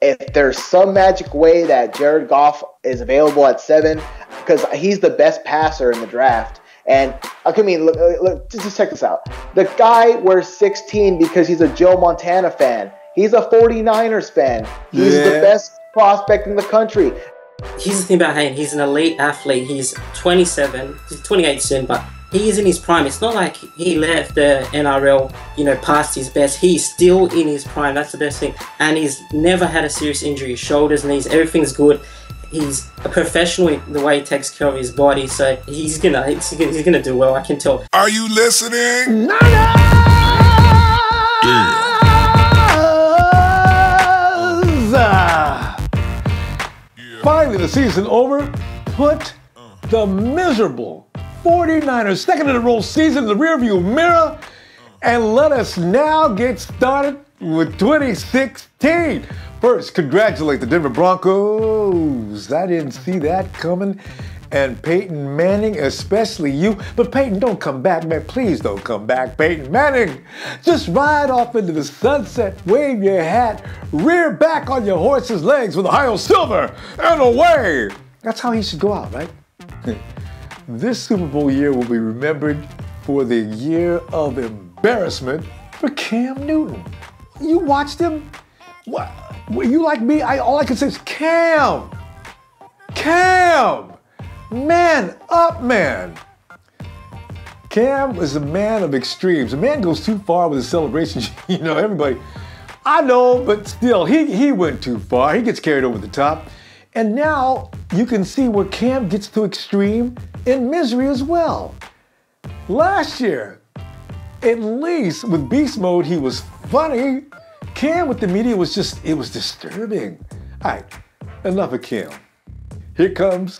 if there's some magic way that Jared Goff is available at 7, because he's the best passer in the draft. And I mean, look, just check this out. The guy wears 16 because he's a Joe Montana fan. He's a 49ers fan. He's the best prospect in the country. Here's the thing about Hayne. He's an elite athlete. He's 27. He's 28 soon, but he is in his prime. It's not like he left the NRL, past his best. He's still in his prime. That's the best thing. And he's never had a serious injury. Shoulders, knees, everything's good. He's a professional in the way he takes care of his body. So he's gonna do well. I can tell. Are you listening? Finally, the season over. Put the miserable 49ers second in a row season in the rearview mirror, and let us now get started with 2016. First, congratulate the Denver Broncos. I didn't see that coming. And Peyton Manning, especially you. But Peyton, don't come back, man. Please don't come back, Peyton Manning. Just ride off into the sunset, wave your hat, rear back on your horse's legs with Ohio Silver, and away. That's how he should go out, right? This Super Bowl year will be remembered for the year of embarrassment for Cam Newton. You watched him? What? You like me? All I can say is Cam. Man up, man. Cam is a man of extremes. A man goes too far with his celebrations. Everybody. I know, but still, he went too far. He gets carried over the top. And now you can see where Cam gets to extreme in misery as well. Last year, at least with beast mode, he was funny. Cam with the media was it was disturbing. All right, enough of Cam. Here comes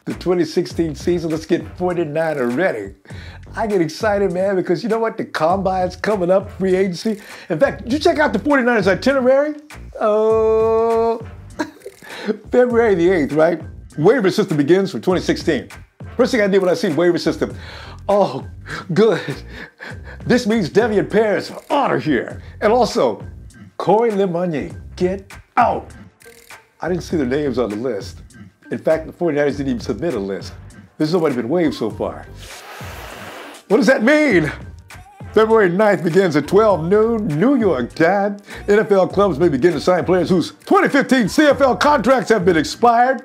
the 2016 season. Let's get 49er ready. I get excited, man, because you know what? The Combine's coming up, free agency. In fact, did you check out the 49ers itinerary? Oh, February the 8th, right? Waiver system begins for 2016. First thing I did when I see waiver system, oh, good. This means Devian Paris honor here. And also, Corey Lemonnier, get out. I didn't see their names on the list. In fact, the 49ers didn't even submit a list. There's nobody been waived so far. What does that mean? February 9th begins at 12 noon, New York time. NFL clubs may begin to sign players whose 2015 CFL contracts have been expired.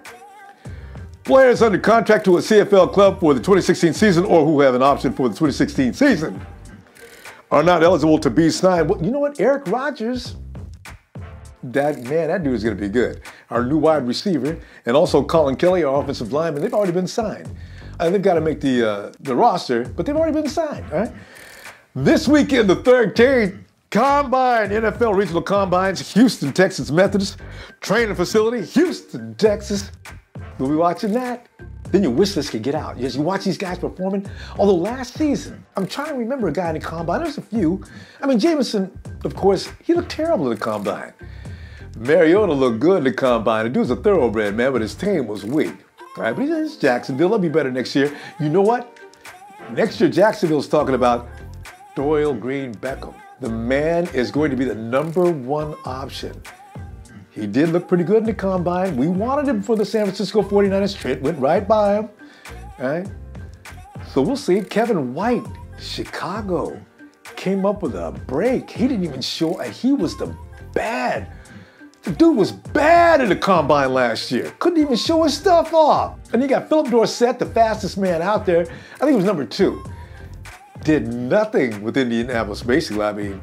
Players under contract to a CFL club for the 2016 season or who have an option for the 2016 season are not eligible to be signed. Well, you know what? Eric Rodgers, that dude is going to be good. Our new wide receiver, and also Colin Kelly, our offensive lineman, they've already been signed. They've got to make the roster, but they've already been signed, all right? This weekend, the 13th Combine, NFL Regional Combines, Houston, Texas Methodist Training Facility, Houston, Texas. We'll be watching that. Then your wish list can get out. Yes, you watch these guys performing. Although last season, I'm trying to remember a guy in the Combine. There's a few. I mean, Jameson, of course, he looked terrible in the Combine. Mariota looked good in the Combine. The dude's a thoroughbred, man, but his team was weak. All right, but he's Jacksonville. They'll be better next year. You know what? Next year, Jacksonville's talking about Doyle Green Beckham. The man is going to be the #1 option. He did look pretty good in the Combine. We wanted him for the San Francisco 49ers. Trent went right by him. All right? So we'll see. Kevin White, Chicago, came up with a break. He didn't even show, and he was the dude was bad in the Combine last year. Couldn't even show his stuff off. And you got Philip Dorsett, the fastest man out there. I think he was #2. Did nothing with Indianapolis, basically. I mean,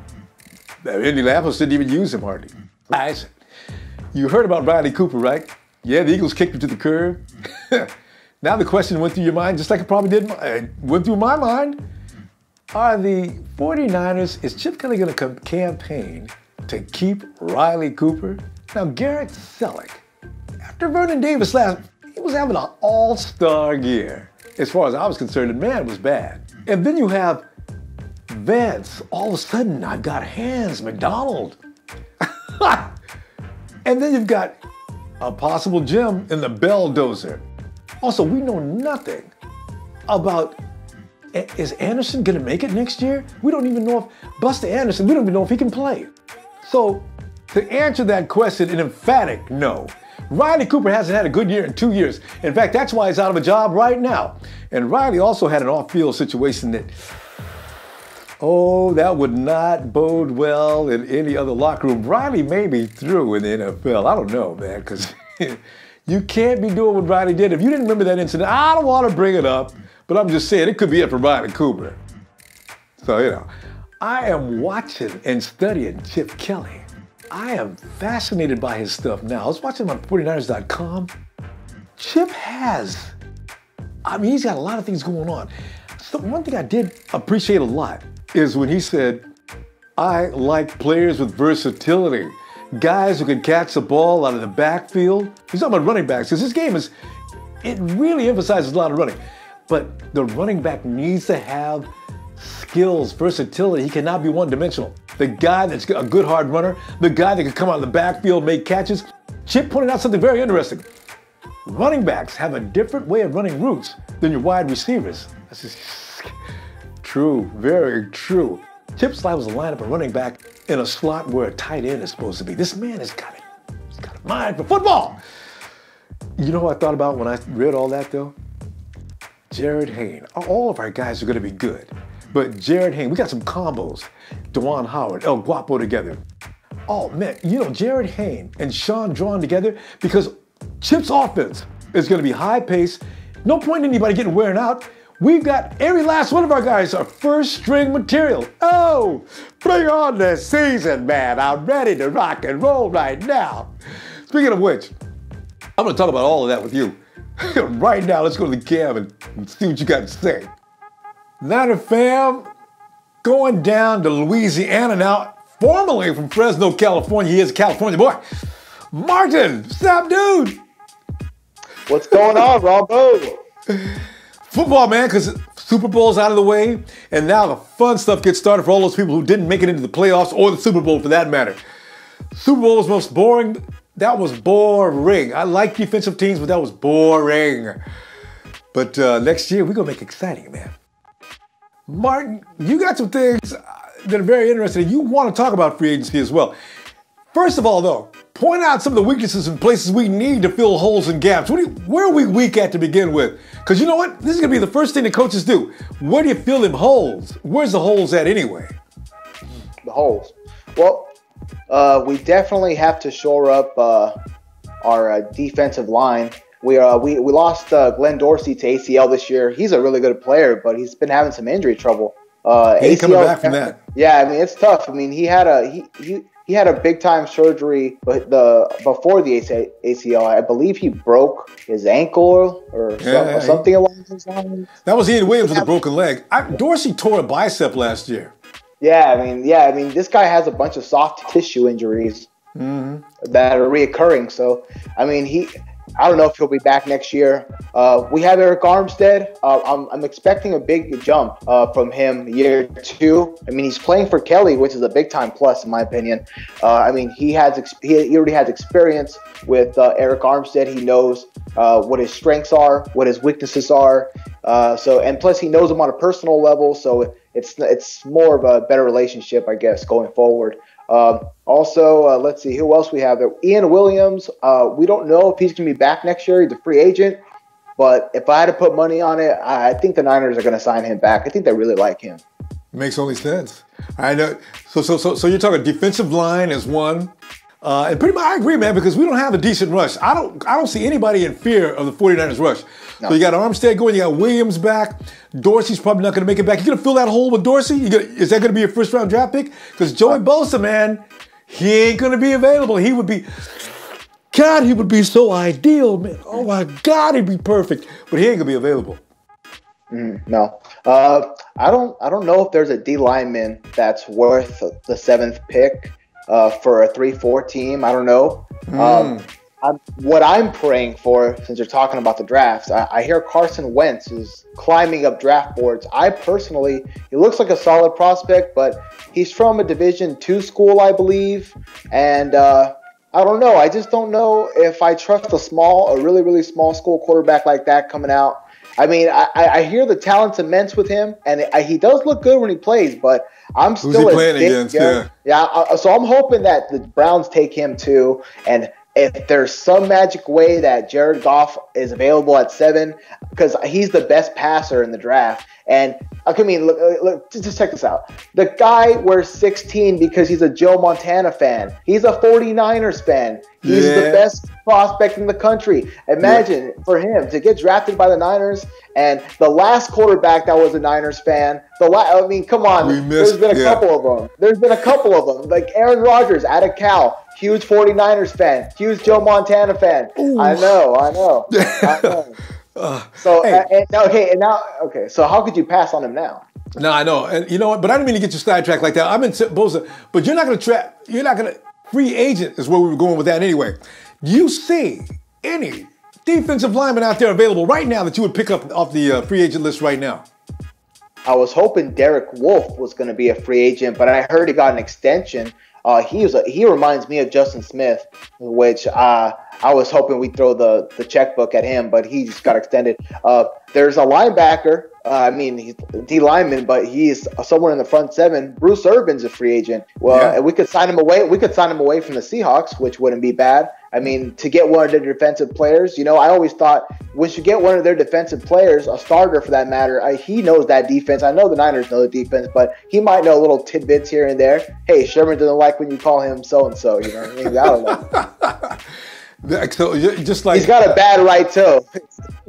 Indianapolis didn't even use him hardly. You heard about Riley Cooper, right? Yeah, the Eagles kicked him to the curb. Now the question went through your mind, just like it probably went through my mind. Are the 49ers, is Chip Kelly going to campaign to keep Riley Cooper? Now, Garrett Selleck, after Vernon Davis he was having an all-star year. As far as I was concerned, the man was bad. And then you have Vance. All of a sudden, I've got hands, McDonald. And then you've got a possible Jim in the Belldozer. Also, we know nothing about, is Anderson going to make it next year? We don't even know if, Buster Anderson, we don't even know if he can play. So To answer that question, an emphatic no. Riley Cooper hasn't had a good year in 2 years. In fact, that's why he's out of a job right now. And Riley also had an off-field situation that, that would not bode well in any other locker room. Riley may be through in the NFL. I don't know, man, because you can't be doing what Riley did. If you didn't remember that incident, I don't want to bring it up, but I'm just saying it could be it for Riley Cooper. So, I am watching and studying Chip Kelly. I am fascinated by his stuff now. I was watching him on 49ers.com. Chip he's got a lot of things going on. So one thing I did appreciate a lot is when he said, I like players with versatility. Guys who can catch the ball out of the backfield. He's talking about running backs, because this game it really emphasizes a lot of running. But the running back needs to have skills, versatility. He cannot be one-dimensional. The guy that's a good hard runner, the guy that can come out of the backfield, make catches. Chip pointed out something very interesting. Running backs have a different way of running routes than your wide receivers. That's just true, very true. Chip's line was a lineup of running back in a slot where a tight end is supposed to be. This man has got a mind for football. You know what I thought about when I read all that, though? Jarryd Hayne. All of our guys are going to be good. But Jarryd Hayne, we got some combos. DeJuan Howard, El Guapo together. Oh, man, Jarryd Hayne and Sean drawn together because Chip's offense is going to be high pace. No point in anybody getting wearing out. We've got every last one of our guys are first string material. Oh, bring on the season, man. I'm ready to rock and roll right now. Speaking of which, I'm going to talk about all of that with you. Right now, let's go to the cam and see what you got to say. Niner fam, going down to Louisiana now, formerly from Fresno, California. He is a California boy. Martin, what's up, dude? What's going on, Ronbo? Football, man, because Super Bowl's out of the way, and now the fun stuff gets started for all those people who didn't make it into the playoffs or the Super Bowl for that matter. Super Bowl was most boring. That was boring. I like defensive teams, but that was boring. But next year, we're going to make it exciting, man. Martin, you got some things that are very interesting. You want to talk about free agency as well. First of all, though, point out some of the weaknesses and places we need to fill holes and gaps. Where are we weak at to begin with? Because you know what? This is going to be the first thing the coaches do. Where do you fill them holes? Where's the holes at anyway? The holes. Well, we definitely have to shore up our defensive line. We lost Glenn Dorsey to ACL this year. He's a really good player, but he's been having some injury trouble. He's coming back from that. Yeah, I mean it's tough. I mean he had a big time surgery, but before the ACL, I believe he broke his ankle or something along those lines. That was Ian Williams with a broken leg. Dorsey tore a bicep last year. Yeah, I mean this guy has a bunch of soft tissue injuries that are reoccurring. So I mean I don't know if he'll be back next year. We have Eric Armstead. I'm expecting a big jump from him year 2. I mean, he's playing for Kelly, which is a big-time plus in my opinion. I mean, he already has experience with Eric Armstead. He knows what his strengths are, what his weaknesses are. And plus he knows him on a personal level, so it's more of a better relationship, I guess, going forward. Also, let's see who else we have there. Ian Williams. We don't know if he's going to be back next year. He's a free agent, but if I had to put money on it, I think the Niners are going to sign him back. I think they really like him. Makes only sense. I know. So you're talking defensive line is one, and pretty much I agree, man, because we don't have a decent rush. I don't see anybody in fear of the 49ers rush. No. So you got Armstead going, you got Williams back. Dorsey's probably not going to make it back. You going to fill that hole with Dorsey? Is that going to be a first-round draft pick? Because Joey Bosa, man, he ain't going to be available. He would be so ideal, man. Oh, my God, he'd be perfect. But he ain't going to be available. No. I don't know if there's a D lineman that's worth the 7th pick for a 3-4 team. I don't know. What I'm praying for, since you're talking about the drafts, I hear Carson Wentz is climbing up draft boards. He looks like a solid prospect, but he's from a Division II school, I believe. And I don't know. I just don't know if I trust a really, really small school quarterback like that coming out. I mean, I hear the talent's immense with him, and he does look good when he plays, but I'm still Who's he playing against? So I'm hoping that the Browns take him too, and if there's some magic way that Jared Goff is available at 7, because he's the best passer in the draft. And I mean, look, just check this out. The guy wears 16 because he's a Joe Montana fan. He's a 49ers fan. He's the best prospect in the country. Imagine for him to get drafted by the Niners, and the last quarterback that was a Niners fan. I mean, come on. There's been a couple of them. Like Aaron Rodgers out of Cal. Huge 49ers fan. Huge Joe Montana fan. Ooh. I know. So how could you pass on him now? No, I know. And you know what? But I didn't mean to get you sidetracked like that. But you're not going to free agent is where we were going with that anyway. Do you see any defensive lineman out there available right now that you would pick up off the free agent list right now? I was hoping Derek Wolfe was going to be a free agent, but I heard he got an extension. He reminds me of Justin Smith, which I was hoping we'd throw the checkbook at him, but he just got extended. There's a linebacker. He's D lineman, but he's somewhere in the front 7. Bruce Irvin's a free agent. Well, we could sign him away. We could sign him away from the Seahawks, which wouldn't be bad. I mean, to get one of their defensive players, I always thought once you get one of their defensive players, a starter for that matter, he knows that defense. I know the Niners know the defense, but he might know little tidbits here and there. Hey, Sherman doesn't like when you call him so-and-so. You know what I mean? I don't know. So just like he's got a bad right toe.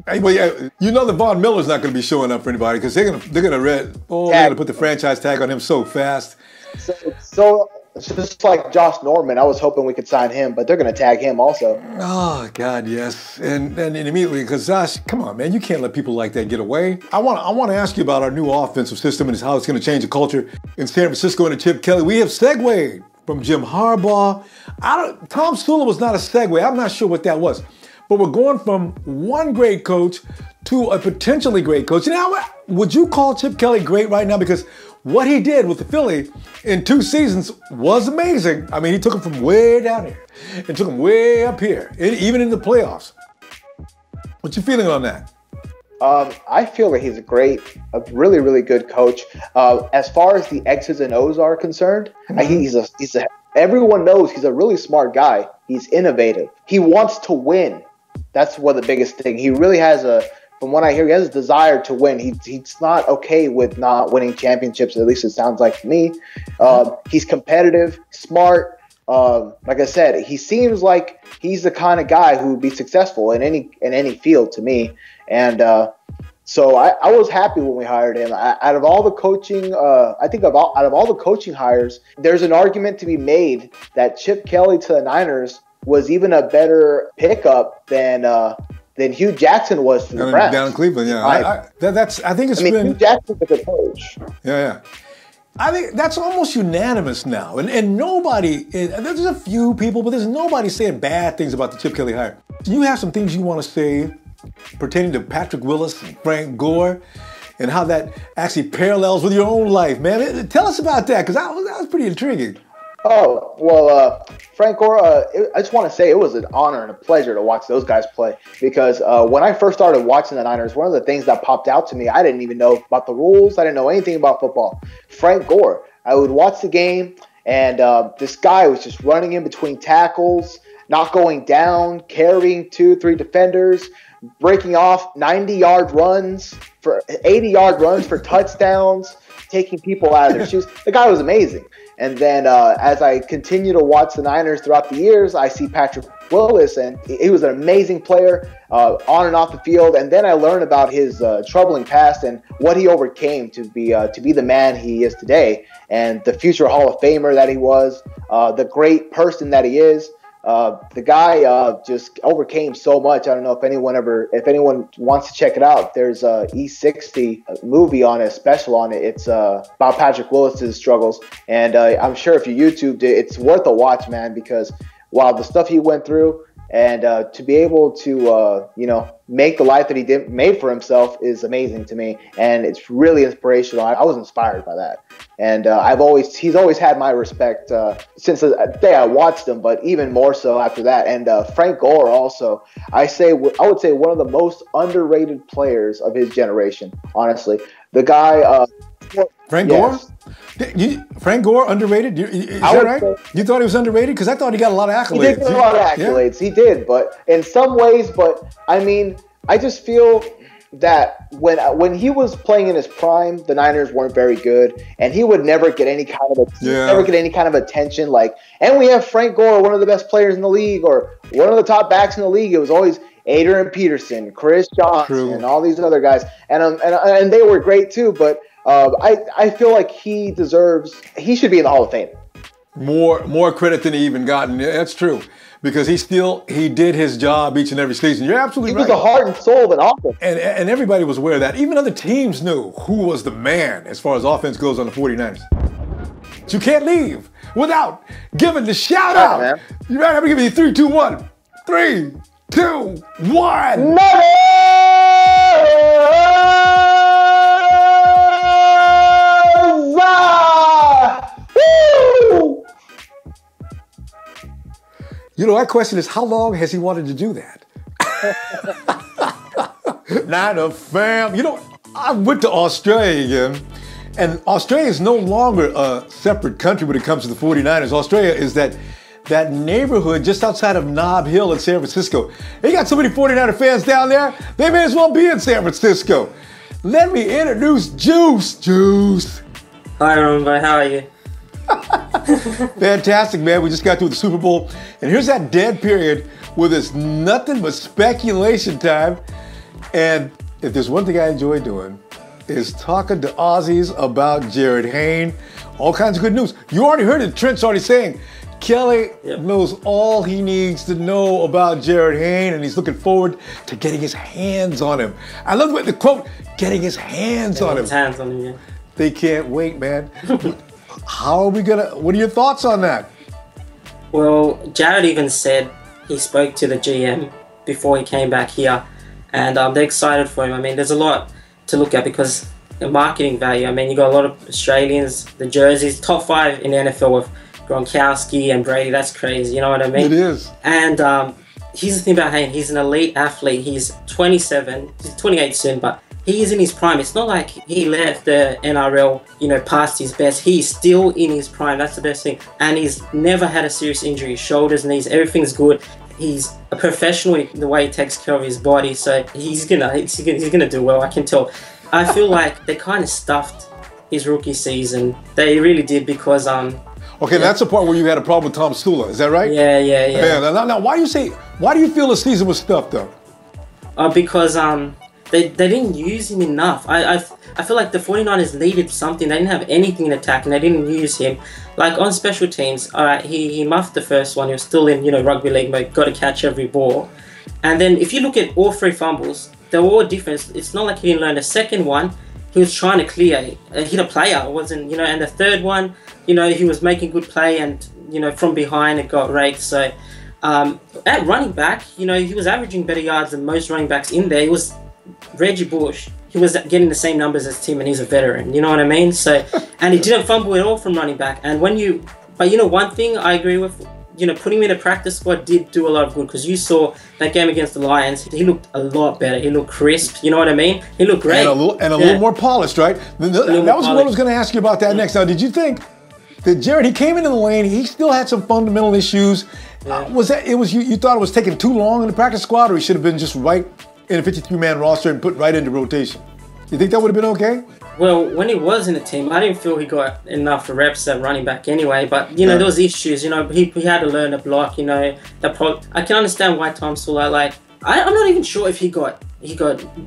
Well, yeah, the Von Miller's not going to be showing up for anybody because they're gonna put the franchise tag on him so fast. So it's just like Josh Norman. I was hoping we could sign him, but they're going to tag him also. Oh God, yes, and immediately because Josh, come on, man, you can't let people like that get away. I want to ask you about our new offensive system and how it's going to change the culture in San Francisco and Chip Kelly. We have segued from Jim Harbaugh. Tom Sula was not a segue. I'm not sure what that was. But we're going from one great coach to a potentially great coach. Now, would you call Chip Kelly great right now? Because what he did with the Philly in 2 seasons was amazing. I mean, he took them from way down here and took them way up here, even in the playoffs. What's your feeling on that? I feel that he's a really, really good coach. As far as the X's and O's are concerned, everyone knows he's a really smart guy. He's innovative. He wants to win. That's one of the biggest thing. He really has from what I hear, he has a desire to win. He's not okay with not winning championships. At least it sounds like to me. He's competitive, smart. Like I said, he seems like he's the kind of guy who would be successful in any field to me. And so I was happy when we hired him. Out of all the coaching, out of all the coaching hires, there's an argument to be made that Chip Kelly to the Niners was even a better pickup than Hugh Jackson was to the Browns. Down in Cleveland, yeah. I think Hugh Jackson's a good coach. Yeah. I think that's almost unanimous now. And nobody, there's a few people, but there's nobody saying bad things about the Chip Kelly hire. Do you have some things you want to say pertaining to Patrick Willis and Frank Gore and how that actually parallels with your own life, man? Tell us about that, because that was pretty intriguing. Oh, well, Frank Gore, I just want to say it was an honor and a pleasure to watch those guys play because when I first started watching the Niners, one of the things that popped out to me, I didn't even know about the rules. I didn't know anything about football. Frank Gore, I would watch the game, and this guy was just running in between tackles, not going down, carrying 2-3 defenders, breaking off 90-yard runs for 80-yard runs for touchdowns, taking people out of their shoes. The guy was amazing. And then as I continue to watch the Niners throughout the years, I see Patrick Willis, and he was an amazing player on and off the field. And then I learned about his troubling past and what he overcame to be the man he is today, and the future Hall of Famer that he was, the great person that he is. The guy just overcame so much. I don't know if anyone wants to check it out. There's a E60 movie on it, special on it. It's about Patrick Willis's struggles, and I'm sure if you YouTubed it, it's worth a watch, man. Because wow, the stuff he went through, and to be able to make the life that he made for himself is amazing to me, and it's really inspirational. I was inspired by that. And he's always had my respect since the day I watched him, but even more so after that. And Frank Gore also, I would say one of the most underrated players of his generation. Honestly, the guy. Frank Gore? Frank Gore underrated? Is that right? You thought he was underrated? Because I thought he got a lot of accolades. He did get a lot of accolades. Yeah. He did, but in some ways. But I mean, I just feel that when he was playing in his prime, the Niners weren't very good, and he would never get any kind of attention. And we have Frank Gore, one of the best players in the league, or one of the top backs in the league. It was always Adrian Peterson, Chris Johnson, and all these other guys, and they were great too. But I feel like he should be in the Hall of Fame. More credit than he even gotten. That's true. Because he did his job each and every season. You're absolutely right. He was the heart and soul of an offense. And everybody was aware of that. Even other teams knew who was the man as far as offense goes on the 49ers. But you can't leave without giving the shout out. Man. You ready? I'm going to give you 3, 2, 1. 3, 2, 1. Never! You know, my question is, how long has he wanted to do that? Niner fam. You know, I went to Australia again, and Australia is no longer a separate country when it comes to the 49ers. Australia is that neighborhood just outside of Nob Hill in San Francisco. They got so many 49er fans down there, they may as well be in San Francisco. Let me introduce Juice. Hi, Ronbo. How are you? Fantastic, man. We just got through the Super Bowl. And here's that dead period where there's nothing but speculation time. And if there's one thing I enjoy doing is talking to Aussies about Jarryd Hayne. All kinds of good news. You already heard it. Trent's already saying Kelly knows all he needs to know about Jarryd Hayne, and he's looking forward to getting his hands on him. I love the quote, getting his hands on him. His hands on him, yeah. They can't wait, man. What are your thoughts on that? Well, Jarryd even said he spoke to the GM before he came back here, and they're excited for him. I mean, there's a lot to look at because the marketing value. I mean, you got a lot of Australians, the jerseys, top 5 in the NFL with Gronkowski and Brady. That's crazy, you know what I mean? It is. And here's the thing about Hayne. He's an elite athlete. He's 27. He's 28 soon, but he is in his prime. It's not like he left the NRL, past his best. He's still in his prime. That's the best thing. And he's never had a serious injury. Shoulders, knees, everything's good. He's a professional in the way he takes care of his body. So he's gonna do well. I can tell. I feel like they kind of stuffed his rookie season. They really did because Okay, that's the part where you had a problem with Tom Sula. Is that right? Yeah. Man, now why do you feel the season was stuffed though? Because they didn't use him enough. I feel like the 49ers needed something. They didn't have anything in attack, and they didn't use him. Like on special teams, all right, he muffed the first one. He was still in, rugby league mode, got to catch every ball. And then if you look at all 3 fumbles, they were all different. It's not like he didn't learn. The second one, he was trying to hit a player. It wasn't, and the third one, he was making good play, and, from behind it got raked. So at running back, he was averaging better yards than most running backs in there. It was Reggie Bush. He was getting the same numbers as Tim, and he's a veteran. You know what I mean? So, and he didn't fumble at all from running back. And one thing I agree with, putting him in a practice squad did do a lot of good because you saw that game against the Lions. He looked a lot better. He looked crisp. You know what I mean? He looked great. And a little more polished, right? That was what I was going to ask you about that next. Now, did you think that Jarryd, he came into the lane, he still had some fundamental issues. Yeah. You thought it was taking too long in the practice squad, or he should have been just right in a 53-man roster and put right into rotation? You think that would have been okay? Well, when he was in the team, I didn't feel he got enough reps at running back anyway. But, there was issues. He had to learn to block, I can understand why Tom Sula, I'm not even sure if he got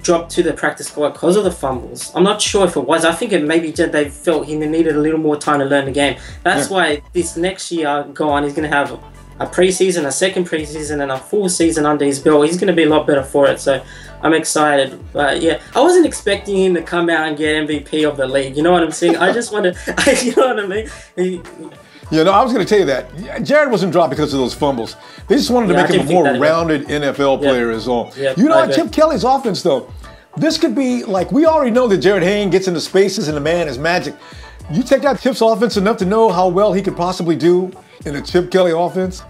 dropped to the practice squad because of the fumbles. I'm not sure if it was. I think it maybe they felt he needed a little more time to learn the game. That's why this next year gone, he's going to have a preseason, a second preseason, and a full season under his belt. He's going to be a lot better for it. So I'm excited. But yeah, I wasn't expecting him to come out and get MVP of the league. You know what I'm saying? I just wanted, you know what I mean? I was going to tell you that. Jarryd wasn't dropped because of those fumbles. They just wanted to make him a more rounded NFL player is all. Chip Kelly's offense, though, this could be like, we already know that Jarryd Hayne gets into spaces and the man is magic. You take out Chip's offense enough to know how well he could possibly do in a Chip Kelly offense?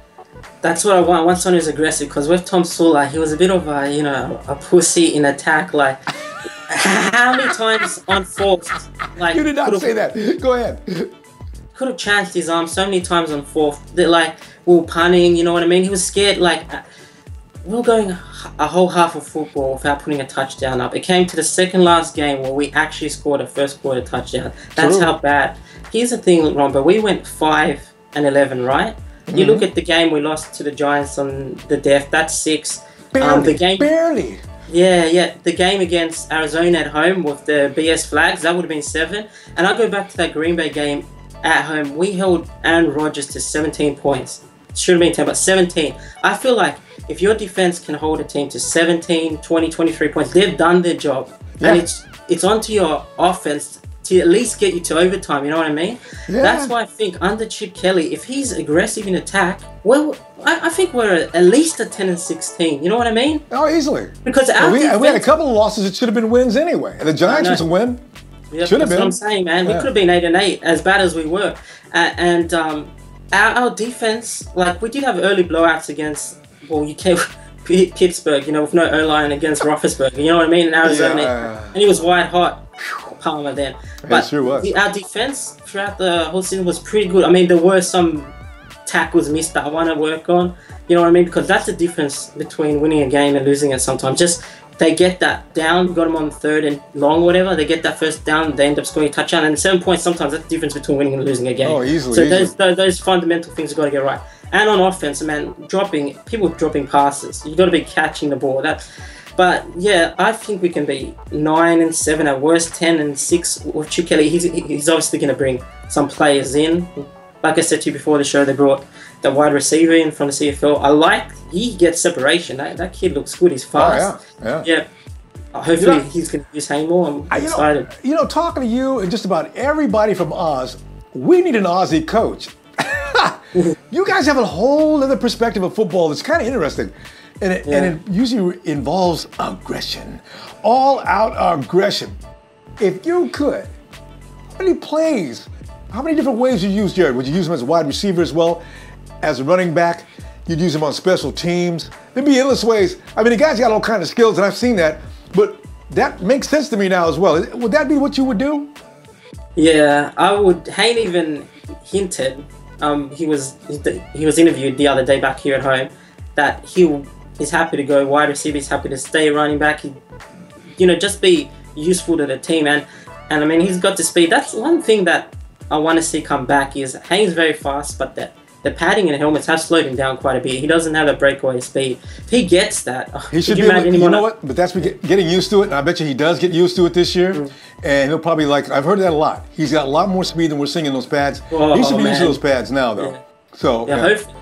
That's what I want. I want someone who's aggressive, because with Tom Sula, he was a bit of a pussy in attack. Like, how many times on fourth? Like, You did not say that. Go ahead. Could have chanced his arm so many times on fourth. That, like, we were punting, you know what I mean? He was scared. Like, we were going a whole half of football without putting a touchdown up. It came to the second last game where we actually scored a first quarter touchdown. That's True. how bad. Here's the thing, Ronbo. We went 5-11, right? You look at the game we lost to the Giants on the death. That's 6. Barely. Yeah. The game against Arizona at home with the BS flags, that would have been 7. And I go back to that Green Bay game at home. We held Aaron Rodgers to 17 points. Should have been 10, but 17. I feel like if your defense can hold a team to 17, 20, 23 points, they've done their job. Yeah. And it's onto your offense to at least get you to overtime, you know what I mean? Yeah. That's why I think under Chip Kelly, if he's aggressive in attack, well, I think we're at least a 10-16, you know what I mean? Oh, easily. Because we had a couple of losses that should have been wins anyway. And the Giants was a win. Yep, should have been. That's what been. I'm saying, man. We could have been 8-8, as bad as we were. And our defense, like, we did have early blowouts against, well, you can't... Pittsburgh, you know, with no O-line against Roethlisberger, you know what I mean, in Arizona. Yeah. And he was white hot, Palmer then. But sure was. Our defense throughout the whole season was pretty good. I mean, there were some tackles missed that I want to work on, you know what I mean, because that's the difference between winning a game and losing it sometimes. Just they get that down, got them on 3rd and long, whatever, they get that first down, they end up scoring a touchdown, and 7 points sometimes, that's the difference between winning and losing a game. Oh, easily. So those fundamental things you've got to get right. And on offense, man, people dropping passes. You've got to be catching the ball. But yeah, I think we can be 9-7 at worst, 10-6 with Chip Kelly. He's obviously going to bring some players in. Like I said to you before the show, they brought the wide receiver in from the CFL. He gets separation. That kid looks good. He's fast. Oh, yeah. Hopefully he's going to use Hayne more. I'm excited. Talking to you and just about everybody from Oz, we need an Aussie coach. You guys have a whole other perspective of football that's kind of interesting. And it usually involves aggression. All-out aggression. If you could, how many different ways you use Jarryd? Would you use him as a wide receiver as well? As a running back? You'd use him on special teams? There'd be endless ways. I mean, the guy's got all kinds of skills, and I've seen that. But that makes sense to me now as well. Would that be what you would do? Yeah, I would. Hayne even hinted... he was interviewed the other day back here at home that he's happy to go wide receiver, he's happy to stay running back, just be useful to the team, and I mean, he's got the speed. That's one thing that I want to see come back is Hayne's very fast, but the padding and helmets have slowed him down quite a bit. He doesn't have that breakaway speed. If he gets that, he should be you know what? But that's getting used to it, and I bet you he does get used to it this year. And he'll probably I've heard that a lot. He's got a lot more speed than we're seeing in those pads. He should be used to those pads now, though. Yeah. So hopefully,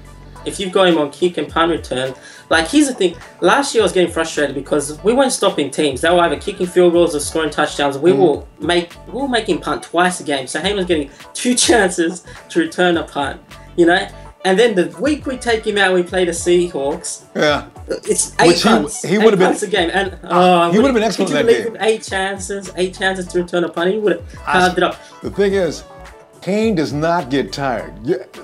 if you've got him on kick and punt return, here's the thing. Last year I was getting frustrated because we weren't stopping teams. They were either kicking field goals or scoring touchdowns. We were making punt twice a game. So Hayne was getting 2 chances to return a punt, And then the week we take him out, we play the Seahawks. Yeah. It's 8 punts. He would have been a game, and he would have been excellent in that game. 8 chances to return a punt. He would have carved it up. The thing is, Hayne does not get tired.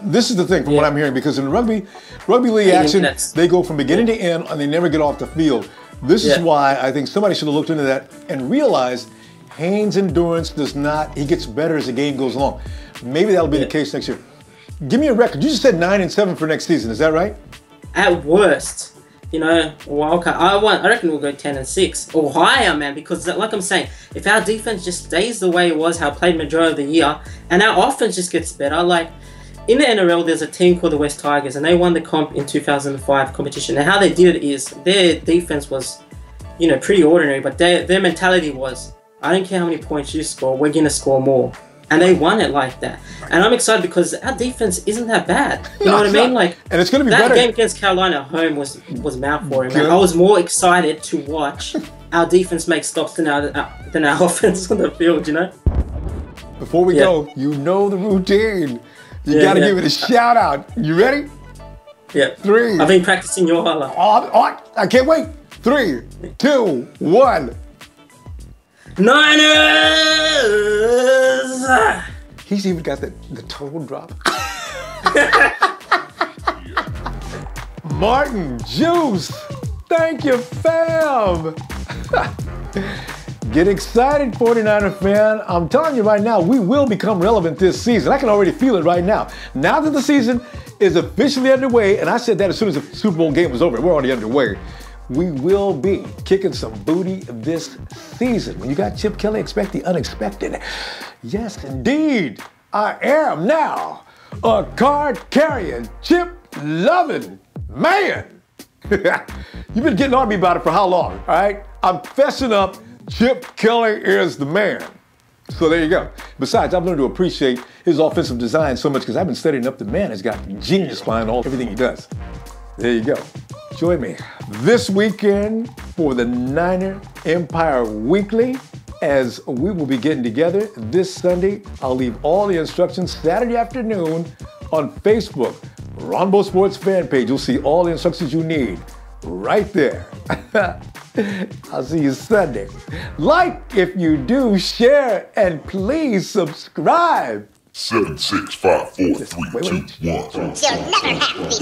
This is the thing from what I'm hearing, because in rugby league action, they go from beginning to end and they never get off the field. This is why I think somebody should have looked into that and realized Hayne's endurance he gets better as the game goes along. Maybe that'll be the case next year. Give me a record. You just said 9-7 for next season. Is that right? At worst. Wildcard. I reckon we'll go 10-6 or higher, man. Because, like I'm saying, if our defense just stays the way it was, how it played majority of the year, and our offense just gets better, in the NRL, there's a team called the West Tigers, and they won the comp in 2005 competition. And how they did it is their defense was, pretty ordinary, but their mentality was, I don't care how many points you score, we're gonna score more. And they won it like that. And I'm excited because our defense isn't that bad. You know what I mean? And it's going to be that better. That game against Carolina at home was mouth-watering. I was more excited to watch our defense make stops than our offense on the field, Before we go, you know the routine. You got to give it a shout out. You ready? Yeah. 3. I've been practicing your highlight. I can't wait. 3, 2, 1. Niners! He's even got the tone drop. Martin Juice, thank you, fam. Get excited, 49er fan. I'm telling you right now, we will become relevant this season. I can already feel it right now. Now that the season is officially underway, and I said that as soon as the Super Bowl game was over, we're already underway, we will be kicking some booty this season. When you got Chip Kelly, expect the unexpected. Yes, indeed, I am now a card-carrying, chip-loving man. You've been getting on me about it for how long, all right? I'm fessing up. Chip Kelly is the man. So there you go. Besides, I've learned to appreciate his offensive design so much because I've been studying up. The man has got genius behind everything he does. There you go. Join me this weekend for the Niner Empire Weekly as we will be getting together this Sunday. I'll leave all the instructions Saturday afternoon on Facebook. Ronbo Sports fan page. You'll see all the instructions you need right there. I'll see you Sunday. Like if you do, share, and please subscribe. 7, 6, 5, 4, 3, 2, 1. You'll never have the secrets.